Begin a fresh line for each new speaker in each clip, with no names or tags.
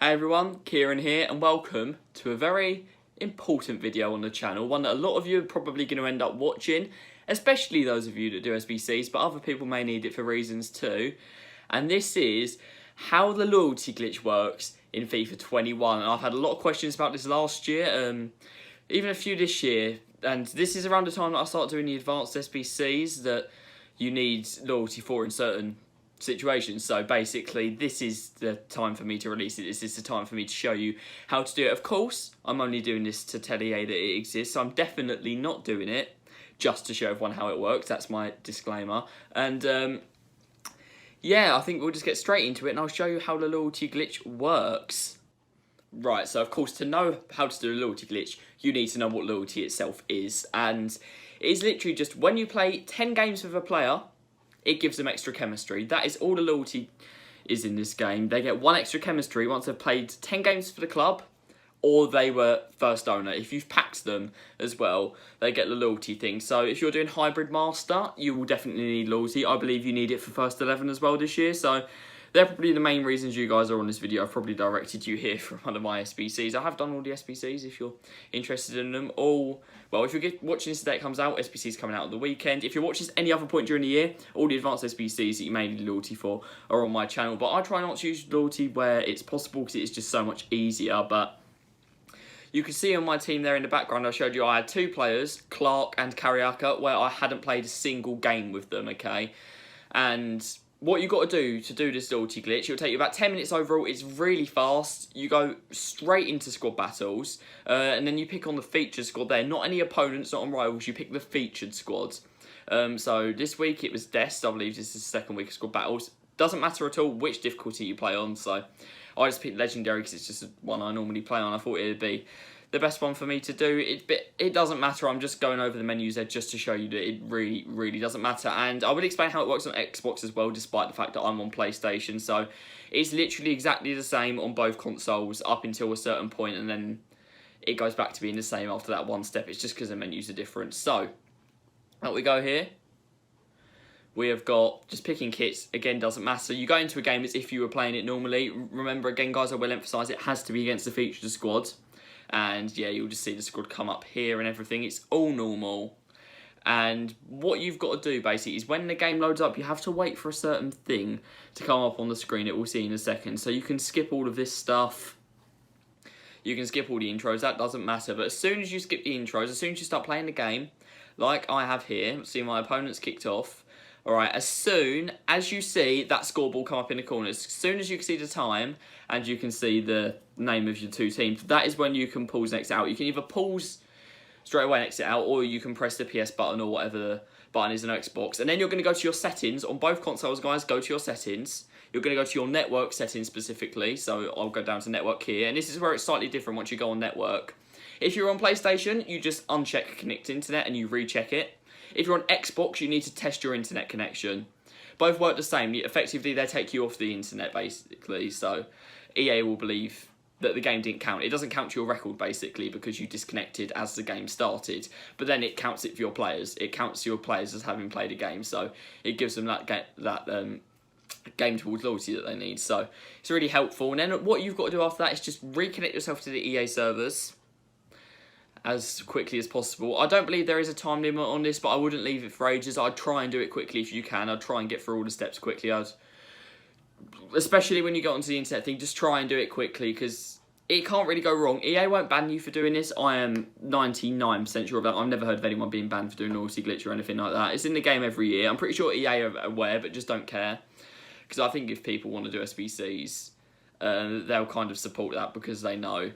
Hey everyone, Kieran here and welcome to a very important video on the channel, one that a lot of you are probably going to end up watching, especially those of you that do SBCs, but other people may need it for reasons too. And this is how the loyalty glitch works in FIFA 21. And I've had a lot of questions about this last year, even a few this year, and this is around the time that I start doing the advanced SBCs that you need loyalty for in certain situations. So basically this is the time for me to release it. This is the time for me to show you how to do it. Of course, I'm only doing this to tell EA that it exists, so I'm definitely not doing it just to show everyone how it works. That's my disclaimer. And yeah, I think we'll just get straight into it and I'll show you how the loyalty glitch works. Right, so of course to know how to do a loyalty glitch, you need to know what loyalty itself is. And it is literally just when you play 10 games with a player, it gives them extra chemistry. That is all the loyalty is in this game. They get 1 extra chemistry once they've played 10 games for the club or they were first owner. If you've packed them as well, they get the loyalty thing. So if you're doing hybrid master, you will definitely need loyalty. I believe you need it for first 11 as well this year. So they're probably the main reasons you guys are on this video. I've probably directed you here from one of my SBCs. I have done all the SBCs if you're interested in them. Well, if you're watching this the day it comes out, SBCs coming out on the weekend. If you're watching this any other point during the year, all the advanced SBCs that you may need loyalty for are on my channel. But I try not to use loyalty where it's possible because it's just so much easier. But you can see on my team there in the background, I showed you I had 2 players, Clark and Kariaka, where I hadn't played a single game with them, okay? And what you got to do this loyalty glitch, it'll take you about 10 minutes overall. It's really fast. You go straight into squad battles, and then you pick on the featured squad there. Not any opponents, not on rivals. You pick the featured squad. So this week it was Dest. I believe this is the second week of squad battles. Doesn't matter at all which difficulty you play on. So I just picked legendary because it's just one I normally play on. I thought it would be the best one for me to do. It doesn't matter. I'm just going over the menus there just to show you that it really doesn't matter. And I will explain how it works on Xbox as well, despite the fact that I'm on PlayStation. So it's literally exactly the same on both consoles up until a certain point, and then it goes back to being the same after that one step. It's just because the menus are different. So out we go here. We have got just picking kits. Again, doesn't matter. You go into a game as if you were playing it normally. Remember, again, guys, I will emphasise it has to be against the featured squad. And yeah, you'll just see the squad come up here and everything. It's all normal. And what you've got to do basically is when the game loads up, you have to wait for a certain thing to come up on the screen. It we'll see in a second. So you can skip all of this stuff. You can skip all the intros. That doesn't matter. But as soon as you skip the intros, as soon as you start playing the game, like I have here, see my opponent's kicked off. Alright, as soon as you see that scoreboard come up in the corners, as soon as you can see the time and you can see the name of your 2 teams, that is when you can pause and exit out. You can either pause straight away and exit out, or you can press the PS button or whatever the button is in Xbox. And then you're going to go to your settings. On both consoles, guys, go to your settings. You're going to go to your network settings specifically. So I'll go down to network here. And this is where it's slightly different once you go on network. If you're on PlayStation, you just uncheck connect internet and you recheck it. If you're on Xbox, you need to test your internet connection. Both work the same. Effectively, they take you off the internet, basically. So EA will believe that the game didn't count. It doesn't count to your record, basically, because you disconnected as the game started. But then it counts it for your players. It counts your players as having played a game. So it gives them that game towards loyalty that they need. So it's really helpful. And then what you've got to do after that is just reconnect yourself to the EA servers as quickly as possible. I don't believe there is a time limit on this, but I wouldn't leave it for ages. I'd try and do it quickly if you can. I'd try and get through all the steps quickly. Especially when you get onto the internet thing, just try and do it quickly because it can't really go wrong. EA won't ban you for doing this. I am 99% sure of that. I've never heard of anyone being banned for doing a loyalty glitch or anything like that. It's in the game every year. I'm pretty sure EA are aware, but just don't care. Because I think if people want to do SBCs, they'll kind of support that because they know.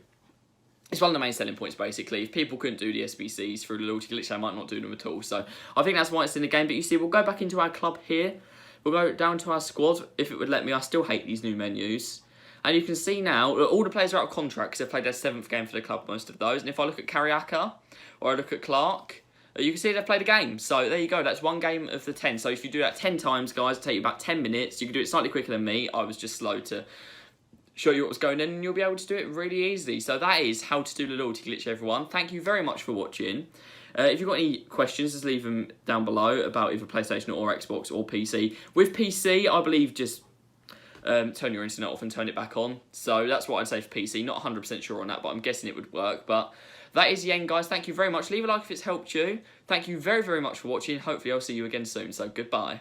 It's one of the main selling points, basically. If people couldn't do the SBCs through the loyalty glitch, they might not do them at all. So I think that's why it's in the game. But you see, we'll go back into our club here. We'll go down to our squad, if it would let me. I still hate these new menus. And you can see now, all the players are out of contract because they've played their 7th game for the club, most of those. And if I look at Kariaka, or I look at Clark, you can see they've played a game. So there you go, that's 1 game of the 10. So if you do that 10 times, guys, it'll take you about 10 minutes. You can do it slightly quicker than me. I was just slow to show you what was going on, and you'll be able to do it really easily. So that is how to do the loyalty glitch, everyone. Thank you very much for watching. If you've got any questions, just leave them down below about either PlayStation or Xbox or PC. With PC, I believe just turn your internet off and turn it back on. So that's what I'd say for PC. Not 100% sure on that, but I'm guessing it would work. But that is the end, guys. Thank you very much. Leave a like if it's helped you. Thank you very, very much for watching. Hopefully I'll see you again soon. So goodbye.